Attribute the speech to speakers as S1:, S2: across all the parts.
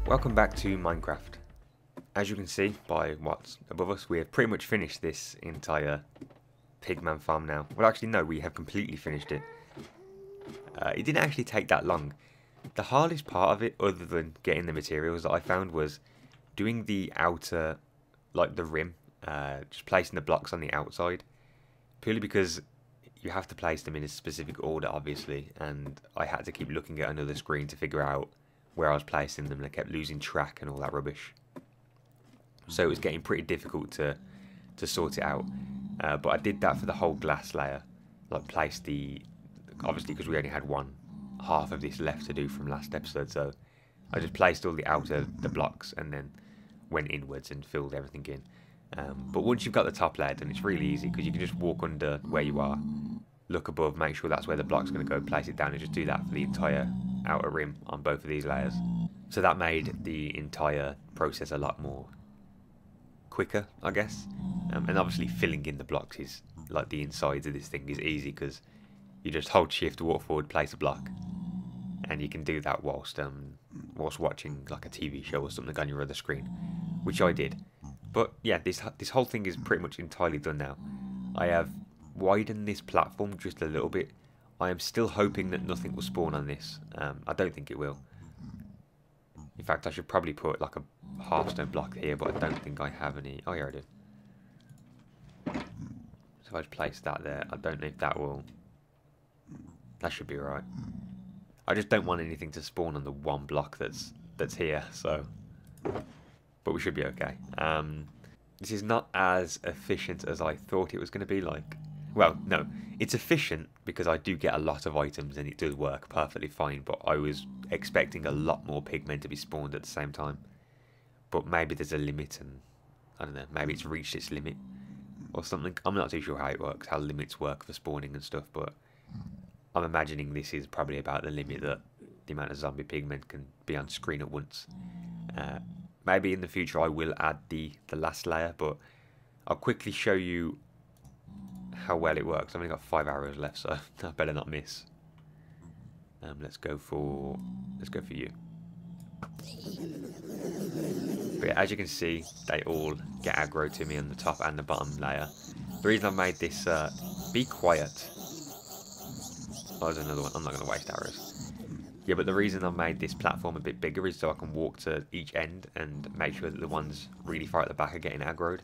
S1: Welcome back to Minecraft. As you can see by what's above us, we have pretty much finished this entire pigman farm now. Well, actually no, we have completely finished it. It didn't actually take that long. The hardest part of it, other than getting the materials that I found, was doing the outer, like the rim, just placing the blocks on the outside. Purely because you have to place them in a specific order, obviously, and I had to keep looking at another screen to figure out where I was placing them, and I kept losing track and all that rubbish. So it was getting pretty difficult to sort it out. But I did that for the whole glass layer, like place the, obviously because we only had one half of this left to do from last episode, so I just placed all the the blocks and then went inwards and filled everything in. But once you've got the top layer done, it's really easy because you can just walk under where you are, look above, make sure that's where the block's going to go, place it down, and just do that for the entire outer rim on both of these layers. So that made the entire process a lot more quicker, I guess. And obviously filling in the blocks is, like the insides of this thing is easy because you just hold shift, walk forward, place a block, and you can do that whilst watching like a TV show or something on your other screen, which I did. But yeah, this whole thing is pretty much entirely done now. I have widened this platform just a little bit. I am still hoping that nothing will spawn on this. I don't think it will. In fact, I should probably put like a half-stone block here, but I don't think I have any. Oh yeah, I do. So if I just place that there, I don't know if that will... That should be right. I just don't want anything to spawn on the one block that's here, so... But we should be okay. This is not as efficient as I thought it was going to be, like... Well, no, it's efficient because I do get a lot of items and it does work perfectly fine, but I was expecting a lot more pigmen to be spawned at the same time. But maybe there's a limit and, I don't know, maybe it's reached its limit or something. I'm not too sure how it works, how limits work for spawning and stuff, but I'm imagining this is probably about the limit that the amount of zombie pigmen can be on screen at once. Maybe in the future I will add the last layer, but I'll quickly show you how well it works. I've only got 5 arrows left, so I better not miss. Let's go for you. But yeah, as you can see, they all get aggro to me on the top and the bottom layer. The reason I've made this be quiet. Oh, there's another one. I'm not going to waste arrows. Yeah, but the reason I've made this platform a bit bigger is so I can walk to each end and make sure that the ones really far at the back are getting aggroed.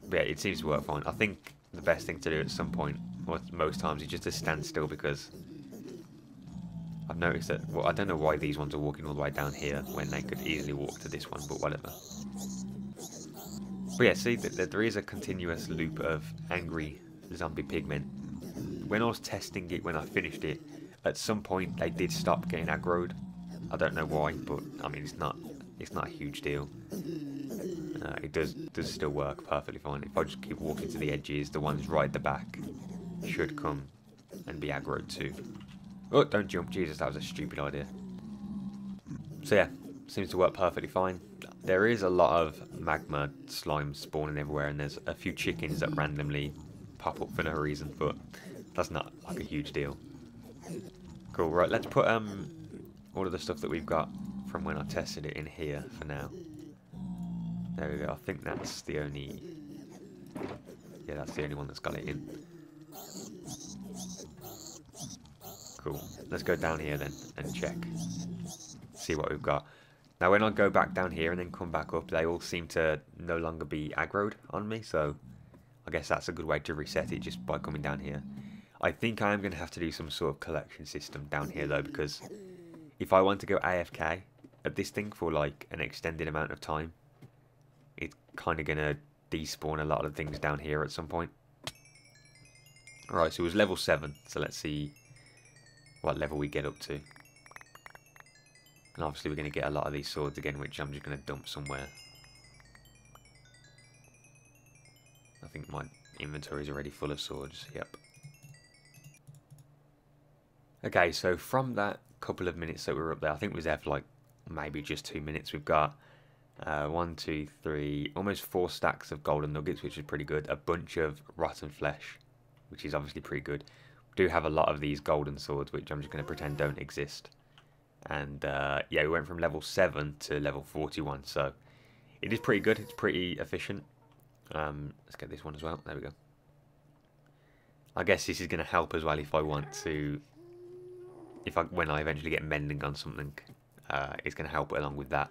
S1: But yeah, it seems to work fine. I think the best thing to do at some point, or most times, is just to stand still, because I've noticed that, well, I don't know why these ones are walking all the way down here when they could easily walk to this one, but whatever. But yeah, see, there is a continuous loop of angry zombie pigmen. When I was testing it, when I finished it, at some point they did stop getting aggroed. I don't know why, but I mean, it's not a huge deal. It does still work perfectly fine. If I just keep walking to the edges, the ones right at the back should come and be aggroed too. Oh, don't jump. Jesus, that was a stupid idea. So yeah, seems to work perfectly fine. There is a lot of magma slime spawning everywhere, and there's a few chickens that randomly pop up for no reason, but that's not like a huge deal. Cool, right, let's put all of the stuff that we've got from when I tested it in here for now. There we go. I think that's the only... Yeah, that's the only one that's got it in. Cool. Let's go down here then and check. See what we've got. Now, when I go back down here and then come back up, they all seem to no longer be aggroed on me, so I guess that's a good way to reset it, just by coming down here. I think I am going to have to do some sort of collection system down here, though, because if I want to go AFK at this thing for like an extended amount of time, it's kind of going to despawn a lot of things down here at some point. Alright, so it was level 7, so let's see what level we get up to. And obviously we're going to get a lot of these swords again, which I'm just going to dump somewhere. I think my inventory is already full of swords, yep. Okay, so from that couple of minutes that we were up there, I think we was there for like maybe just 2 minutes, we've got 1, 2, 3, almost 4 stacks of golden nuggets, which is pretty good. A bunch of rotten flesh, which is obviously pretty good. We do have a lot of these golden swords, which I'm just going to pretend don't exist. And yeah, we went from level 7 to level 41, so it is pretty good. It's pretty efficient. Let's get this one as well. There we go. I guess this is going to help as well if I want to, when I eventually get mending on something, it's going to help along with that.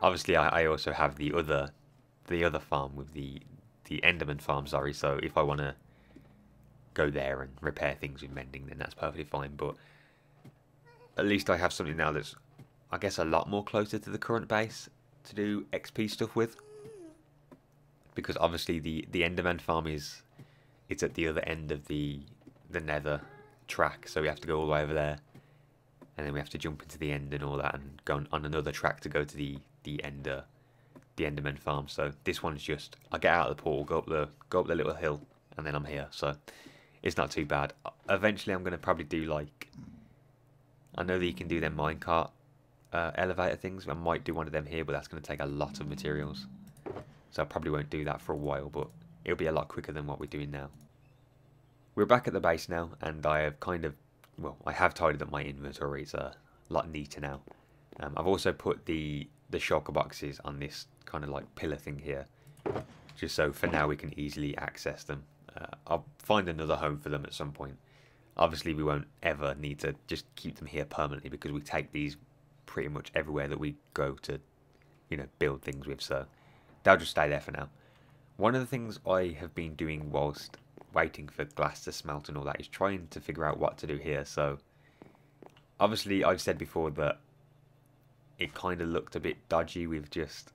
S1: Obviously, I also have the other farm with the Enderman farm. Sorry, so if I want to go there and repair things with mending, then that's perfectly fine. But at least I have something now that's, I guess, a lot more closer to the current base to do XP stuff with. Because obviously the Enderman farm it's at the other end of the Nether track, so we have to go all the way over there, and then we have to jump into the end and all that, and go on another track to go to the Enderman farm. So this one's just, I get out of the portal, go up the little hill, and then I'm here. So it's not too bad. Eventually, I'm gonna probably do like, I know that you can do them minecart elevator things. I might do one of them here, but that's gonna take a lot of materials. So I probably won't do that for a while, but it'll be a lot quicker than what we're doing now. We're back at the base now, and I have I have tidied up my inventory. It's a lot neater now. I've also put the shulker boxes on this kind of like pillar thing here, just so for now we can easily access them. I'll find another home for them at some point. Obviously, we won't ever need to just keep them here permanently, because we take these pretty much everywhere that we go to, build things with. So they'll just stay there for now. One of the things I have been doing whilst waiting for glass to smelt and all that is trying to figure out what to do here. So obviously I've said before that it kind of looked a bit dodgy. We've just,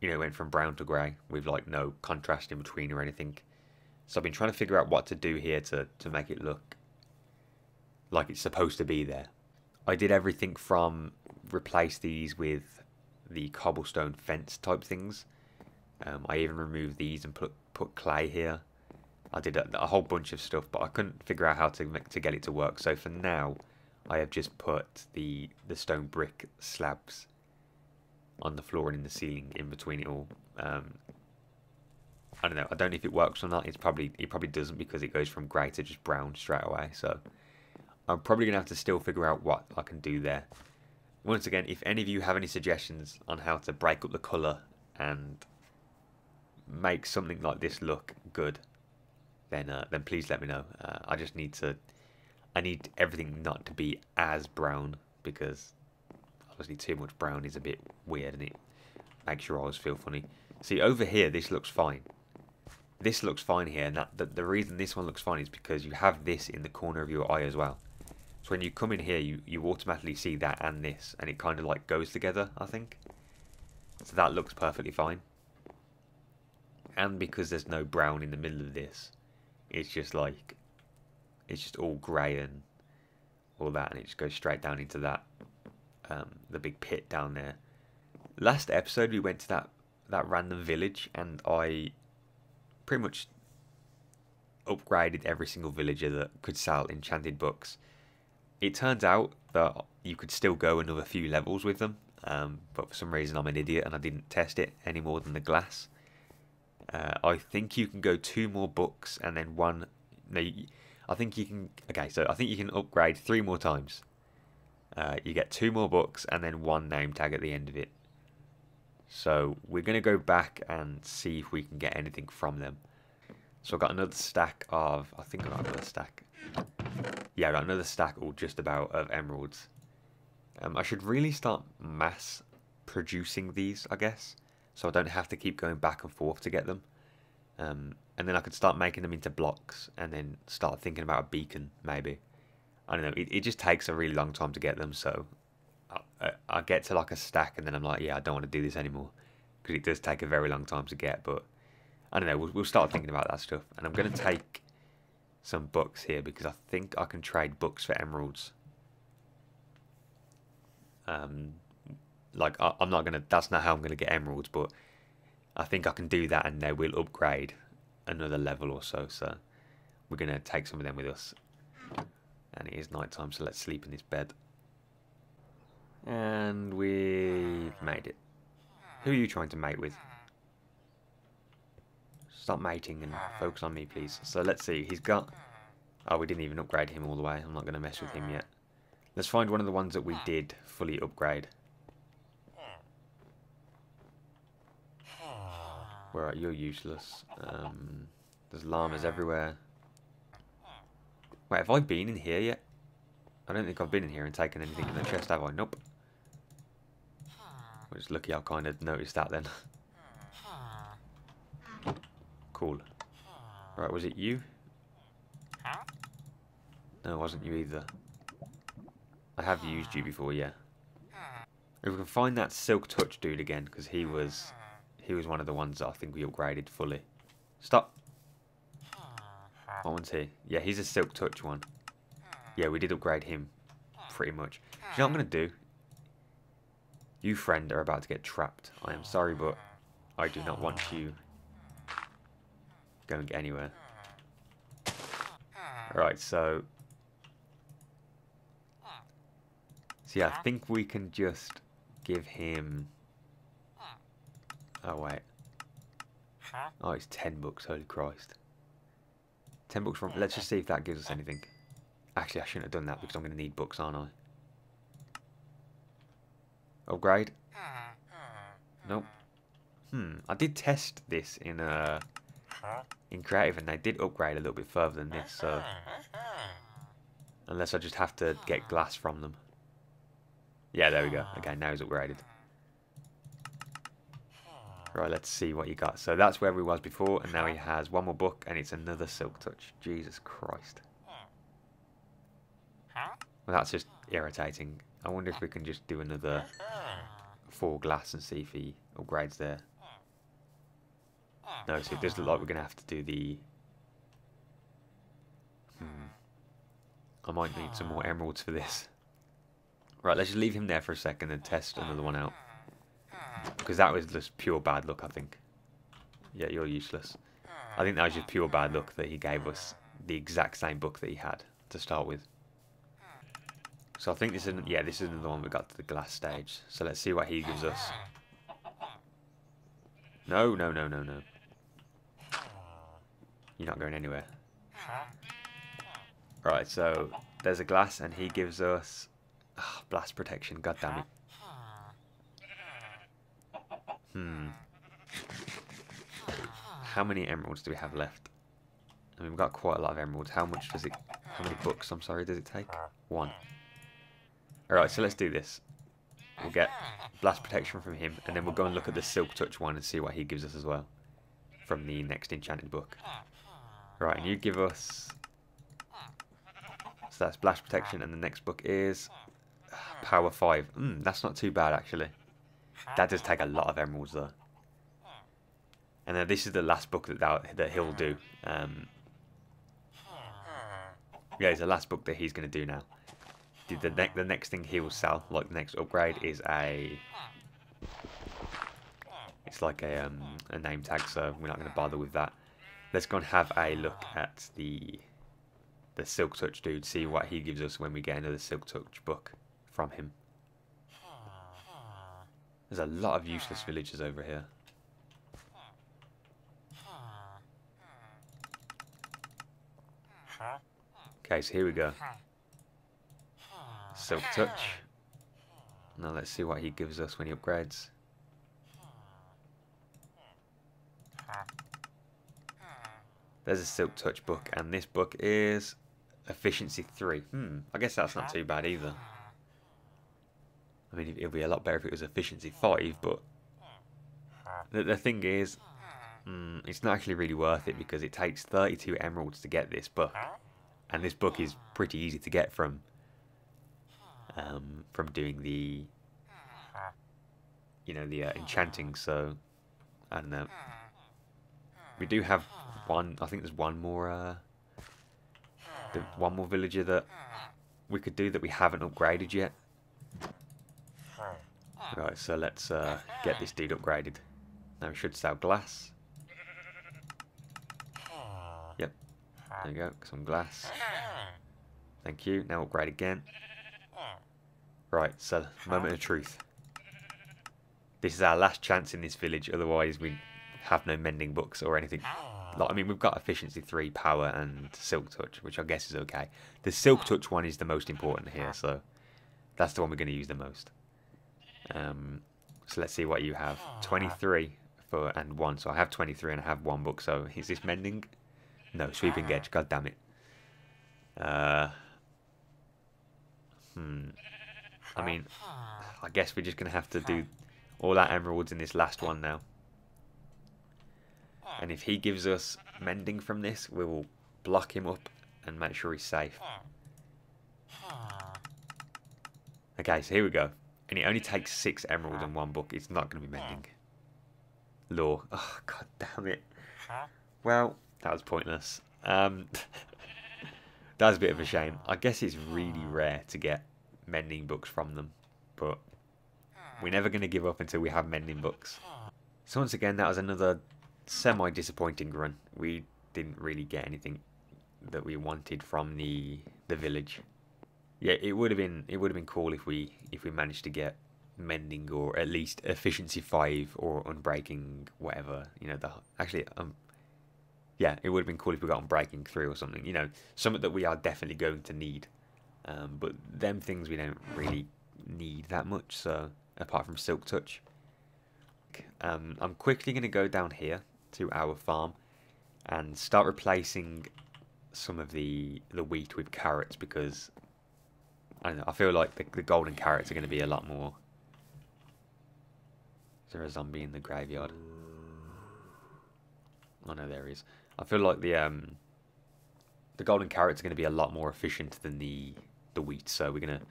S1: went from brown to grey with like no contrast in between or anything. So I've been trying to figure out what to do here to make it look like it's supposed to be there. I did everything from replace these with the cobblestone fence type things. I even removed these and put clay here. I did a whole bunch of stuff, but I couldn't figure out how to get it to work. So for now, I have just put the stone brick slabs on the floor and in the ceiling in between it all. I don't know. I don't know if it works or not. It probably doesn't, because it goes from grey to just brown straight away. So I'm probably gonna have to still figure out what I can do there. Once again, if any of you have any suggestions on how to break up the colour and make something like this look good, then please let me know. I need everything not to be as brown, because obviously too much brown is a bit weird and it makes your eyes feel funny. See, over here this looks fine. This looks fine here, and the reason this one looks fine is because you have this in the corner of your eye as well. So when you come in here, you automatically see that and this, and it kind of like goes together, I think. So that looks perfectly fine. And because there's no brown in the middle of this, it's just all grey and all that, and it just goes straight down into that the big pit down there. Last episode we went to that random village, and I pretty much upgraded every single villager that could sell enchanted books. It turns out that you could still go another few levels with them, but for some reason I'm an idiot and I didn't test it any more than the glass. I think you can go 2 more books and then one. No, I think you can. Okay, so I think you can upgrade 3 more times. You get 2 more books and then 1 name tag at the end of it. So we're going to go back and see if we can get anything from them. So I've got another stack of, I think I got another stack. Yeah, I got another stack, or just about, of emeralds. I should really start mass producing these, I guess, so I don't have to keep going back and forth to get them. And then I could start making them into blocks, and then start thinking about a beacon, maybe. I don't know, it just takes a really long time to get them, so I get to like a stack and then I'm like, yeah, I don't want to do this anymore, because it does take a very long time to get. But I don't know, we'll start thinking about that stuff. And I'm going to take some books here, because I think I can trade books for emeralds. Like, I'm not going to, that's not how I'm going to get emeralds, but I think I can do that, and they will upgrade another level or so. So we're going to take some of them with us. And it is night time, so let's sleep in this bed. And we've made it. Who are you trying to mate with? Stop mating and focus on me, please. So let's see. He's got... Oh, we didn't even upgrade him all the way. I'm not going to mess with him yet. Let's find one of the ones that we did fully upgrade. Right, you're useless. There's llamas everywhere. Wait, have I been in here yet? I don't think I've been in here and taken anything in the chest, have I? Nope. Well, just lucky I kind of noticed that then. Cool. Right, was it you? No, it wasn't you either. I have used you before, yeah. If we can find that Silk Touch dude again, because he was one of the ones that I think we upgraded fully. Stop. What one's he? Yeah, he's a Silk Touch one. Yeah, we did upgrade him pretty much. Do you know what I'm going to do? You, friend, are about to get trapped. I am sorry, but I do not want you going anywhere. Alright, so yeah, I think we can just give him... Oh, wait. Oh, it's 10 books, holy Christ. 10 books from... Let's just see if that gives us anything. Actually, I shouldn't have done that because I'm going to need books, aren't I? Upgrade? Nope. I did test this in creative and they did upgrade a little bit further than this, so... Unless I just have to get glass from them. Yeah, there we go. Okay, now he's upgraded. Right, let's see what you got. So that's where we was before, and now he has one more book, and it's another Silk Touch. Jesus Christ. Well, that's just irritating. I wonder if we can just do another 4 glass and see if he upgrades there. No, so it does look like we're going to have to do the... I might need some more emeralds for this. Right, let's just leave him there for a second and test another one out. Because that was just pure bad luck, I think. Yeah, you're useless. I think that was just pure bad luck that he gave us the exact same book that he had to start with. So I think this is... Yeah, this is another one we got to the glass stage. So let's see what he gives us. No, no, no, no, no. You're not going anywhere. Right, so there's a glass and he gives us... Oh, blast protection, god damn it. How many emeralds do we have left? I mean, we've got quite a lot of emeralds. How many books, I'm sorry, does it take? 1. Alright, so let's do this. We'll get blast protection from him, and then we'll go and look at the Silk Touch one and see what he gives us as well. From the next enchanted book. Right, and you give us... So that's blast protection, and the next book is... Power 5. That's not too bad, actually. That does take a lot of emeralds, though. And then this is the last book that he'll do. Yeah, it's the last book that he's going to do now. The next thing he will sell, like the next upgrade, is a... It's like a name tag, so we're not going to bother with that. Let's go and have a look at the Silk Touch dude, see what he gives us when we get another Silk Touch book from him. There's a lot of useless villagers over here. Okay, so here we go. Silk Touch. Now let's see what he gives us when he upgrades. There's a Silk Touch book, and this book is Efficiency 3. I guess that's not too bad either. I mean, it would be a lot better if it was Efficiency 5, but the thing is, it's not actually really worth it because it takes 32 emeralds to get this book, and this book is pretty easy to get from doing the, enchanting. So I don't know. We do have one. I think there's one more villager that we could do that we haven't upgraded yet. Right, so let's get this dude upgraded. Now we should sell glass. Yep, there you go, some glass. Thank you, now upgrade again. Right, so moment of truth. This is our last chance in this village, otherwise we have no mending books or anything. I mean, we've got Efficiency 3, Power and Silk Touch, which I guess is okay. The Silk Touch one is the most important here, so That's the one we're going to use the most. So let's see what you have. 23 for and 1. So I have 23 and I have 1 book. So is this mending? No, sweeping edge. God damn it. I mean, I guess we're just going to have to do all our emeralds in this last one now. And if he gives us mending from this, we will block him up and make sure he's safe. Okay, so here we go. And it only takes 6 emeralds and 1 book. It's not going to be mending. Law. Oh, god damn it. Well, that was pointless. That was a bit of a shame. I guess it's really rare to get mending books from them. But we're never going to give up until we have mending books. So once again, that was another semi-disappointing run. We didn't really get anything that we wanted from the village. Yeah, it would have been cool if we managed to get mending or at least efficiency 5 or unbreaking whatever. You know, yeah, it would have been cool if we got unbreaking 3 or something. You know, something that we are definitely going to need. But them things we don't really need that much. So apart from Silk Touch, I'm quickly going to go down here to our farm and start replacing some of the wheat with carrots, because I don't know, I feel like the golden carrots are going to be a lot more. Is there a zombie in the graveyard? Oh no, there is. I feel like the golden carrots are going to be a lot more efficient than the wheat, so we're going to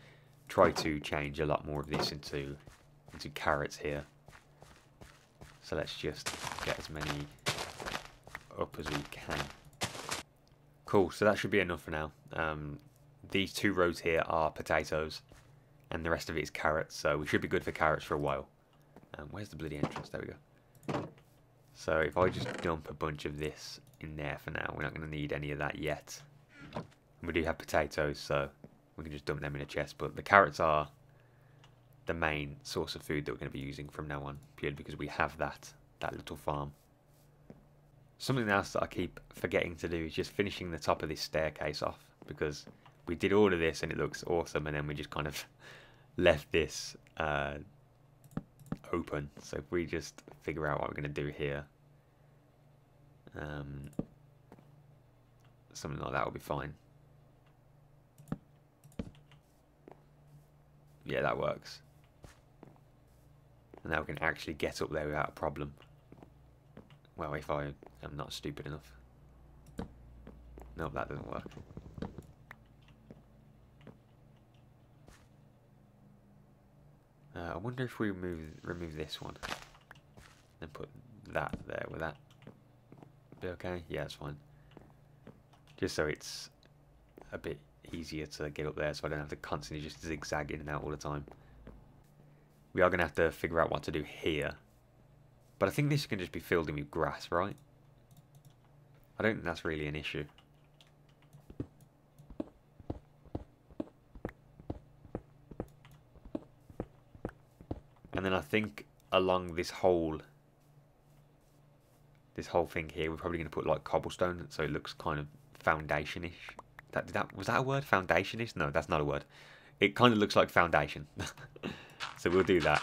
S1: try to change a lot more of this into carrots here. So let's just get as many up as we can. Cool, so that should be enough for now. These 2 rows here are potatoes, and the rest of it is carrots, so we should be good for carrots for a while. Where's the bloody entrance? There we go. So if I just dump a bunch of this in there for now, we're not going to need any of that yet. And we do have potatoes, so we can just dump them in a chest, but the carrots are the main source of food that we're going to be using from now on, purely because we have that little farm. Something else that I keep forgetting to do is just finishing the top of this staircase off, because we did all of this and it looks awesome, and then we just kind of left this open. So if we just figure out what we're going to do here, something like that will be fine. Yeah, that works. And now we can actually get up there without a problem. Well, if I am not stupid enough. Nope, that doesn't work. I wonder if we remove this one and put that there. Will that be okay? Yeah, it's fine. Just so it's a bit easier to get up there, so I don't have to constantly just zigzag in and out all the time. We are going to have to figure out what to do here. But I think this can just be filled in with grass, right? I don't think that's really an issue. And then I think along this whole thing here, we're probably going to put like cobblestone, so it looks kind of foundation-ish. Was that a word? Foundation-ish? No, that's not a word. It kind of looks like foundation. So we'll do that.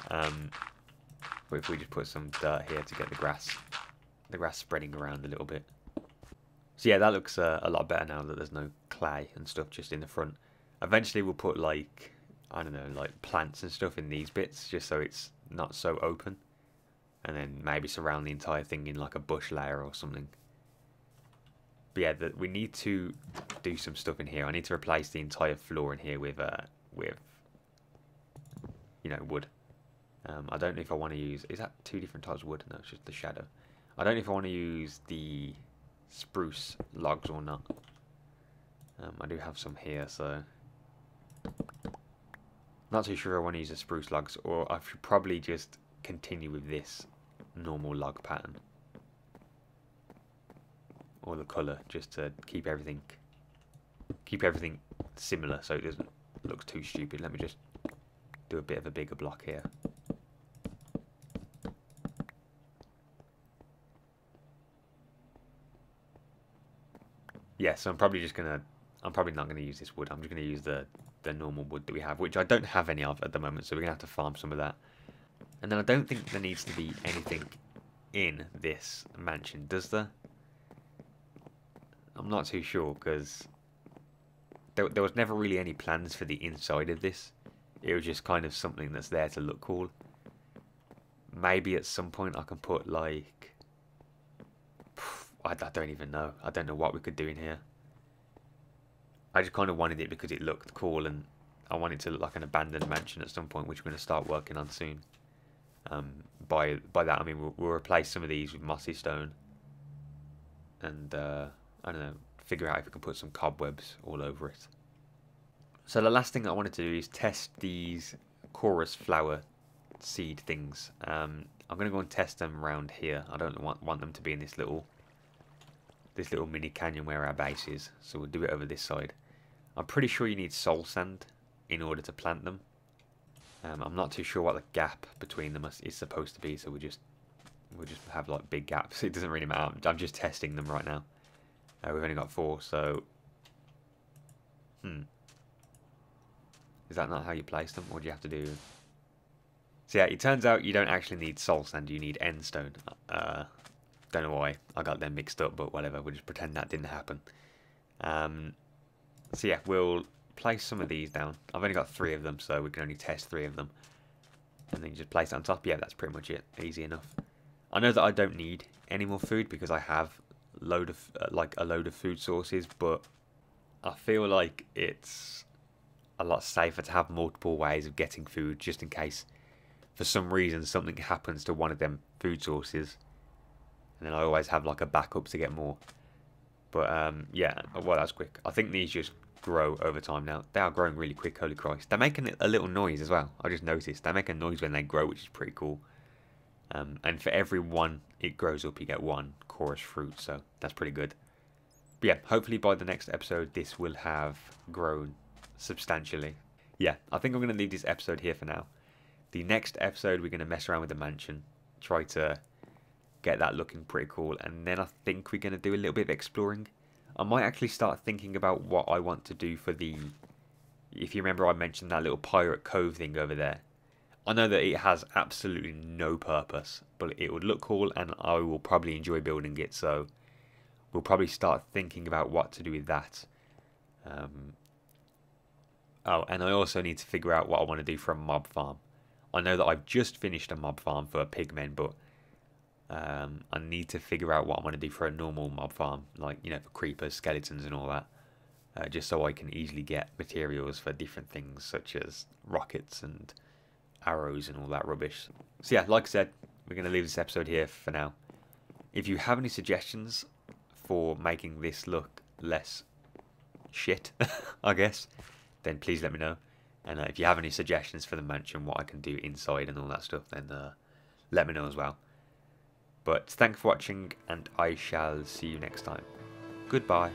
S1: But if we just put some dirt here to get the grass spreading around a little bit. So yeah, that looks a lot better now that there's no clay and stuff just in the front. Eventually we'll put like, I don't know, like plants and stuff in these bits, just so it's not so open. And then maybe surround the entire thing in like a bush layer or something. But yeah, we need to do some stuff in here. I need to replace the entire floor in here with you know, wood. I don't know if I want to use... Is that 2 different types of wood? No, it's just the shadow. I don't know if I want to use the spruce logs or not. I do have some here, so... Not too sure I want to use the spruce logs, or I should probably just continue with this normal log pattern. Or the colour, just to keep everything similar so it doesn't look too stupid. Let me just do a bit of a bigger block here. Yeah, so I'm probably not gonna use this wood. I'm just gonna use the the normal wood that we have, which I don't have any of at the moment, so we're going to have to farm some of that. And then I don't think there needs to be anything in this mansion, does there? I'm not too sure, because there was never really any plans for the inside of this. It was just kind of something that's there to look cool. Maybe at some point I can put, like... I don't even know. I don't know what we could do in here. I just kind of wanted it because it looked cool, and I want it to look like an abandoned mansion at some point, which we're going to start working on soon. By that I mean we'll replace some of these with mossy stone, and I don't know, figure out if we can put some cobwebs all over it. So the last thing I wanted to do is test these chorus flower seed things. I'm going to go and test them around here. I don't want them to be in this little mini canyon where our base is, so we'll do it over this side. I'm pretty sure you need soul sand in order to plant them. I'm not too sure what the gap between them is supposed to be, so we'll just have like big gaps. It doesn't really matter. I'm just testing them right now. We've only got 4, so is that not how you place them? What do you have to do? So yeah, it turns out you don't actually need soul sand. You need end stone. Don't know why I got them mixed up, but whatever. We'll just pretend that didn't happen. So yeah, we'll place some of these down. I've only got 3 of them, so we can only test 3 of them. And then you just place it on top. Yeah, that's pretty much it. Easy enough. I know that I don't need any more food because I have a load of food sources, but I feel like it's a lot safer to have multiple ways of getting food, just in case for some reason something happens to one of them food sources. And then I always have like a backup to get more. But yeah, well, that's quick. I think these just grow over time now. They are growing really quick, holy Christ. They're making a little noise as well. I just noticed. They make a noise when they grow, which is pretty cool. And for every one it grows up, you get 1 chorus fruit. So that's pretty good. But yeah, hopefully by the next episode, this will have grown substantially. Yeah, I think I'm going to leave this episode here for now. The next episode, we're going to mess around with the mansion. Try to get that looking pretty cool. And then I think we're going to do a little bit of exploring. I might actually start thinking about what I want to do for the... If you remember, I mentioned that little pirate cove thing over there. I know that it has absolutely no purpose, but it would look cool and I will probably enjoy building it. So we'll probably start thinking about what to do with that. Oh, and I also need to figure out what I want to do for a mob farm. I know that I've just finished a mob farm for pigmen, but I need to figure out what I want to do for a normal mob farm, like, you know, for creepers, skeletons and all that, just so I can easily get materials for different things such as rockets and arrows and all that rubbish. So yeah, like I said, we're going to leave this episode here for now. If you have any suggestions for making this look less shit, I guess, then please let me know. And if you have any suggestions for the mansion, what I can do inside and all that stuff, then let me know as well. But thanks for watching, and I shall see you next time. Goodbye.